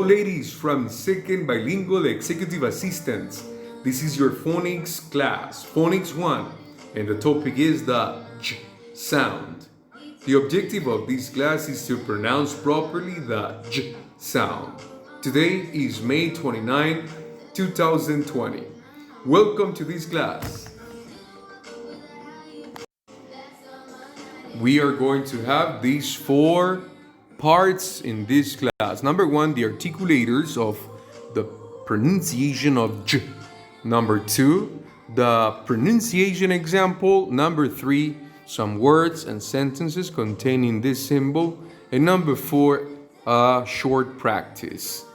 Ladies from Second Bilingual Executive Assistants, this is your phonics class, Phonics 1, and the topic is the J sound. The objective of this class is to pronounce properly the J sound. Today is May 29, 2020. Welcome to this class. We are going to have these four parts in this class. Number one, the articulators of the pronunciation of J. Number two, the pronunciation example. Number three, some words and sentences containing this symbol. And number four, a short practice.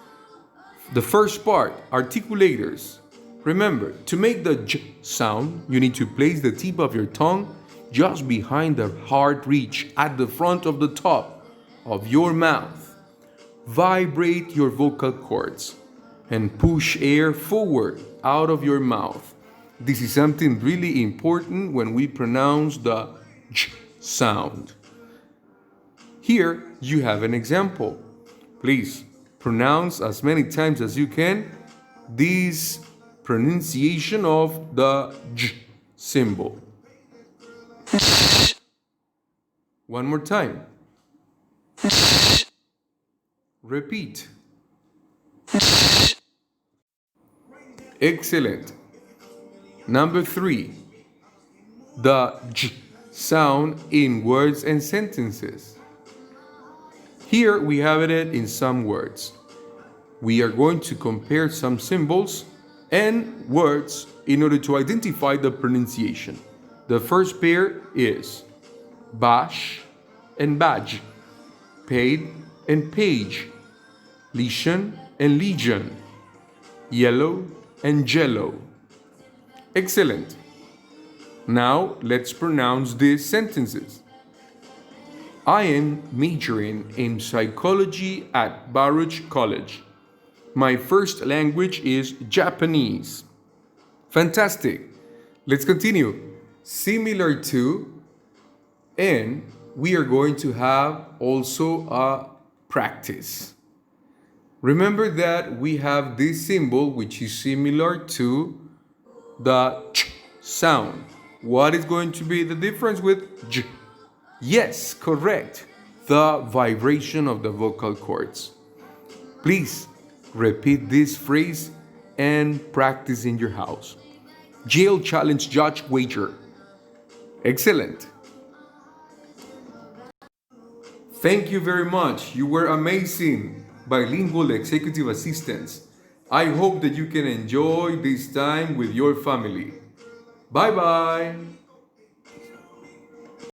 The first part, articulators. Remember, to make the J sound, you need to place the tip of your tongue just behind the hard reach at the front of the top of your mouth. Vibrate your vocal cords and push air forward out of your mouth. This is something really important when we pronounce the J sound. Here you have an example. Please pronounce as many times as you can this pronunciation of the J symbol. One more time. Repeat. Excellent. Number three, the J sound in words and sentences. Here we have it in some words. We are going to compare some symbols and words in order to identify the pronunciation. The first pair is bash and badge, paid and page, lesion and legion, yellow and jello. Excellent. Now let's pronounce these sentences. I am majoring in psychology at Baruch College. My first language is Japanese. Fantastic. Let's continue. Similar to, and we are going to have also a practice. Remember that we have this symbol which is similar to the Ch sound. What is going to be the difference with J? Yes, correct. The vibration of the vocal cords. Please repeat this phrase and practice in your house. Jail challenge judge wager. Excellent. Thank you very much. You were amazing, bilingual executive assistants. I hope that you can enjoy this time with your family. Bye-bye.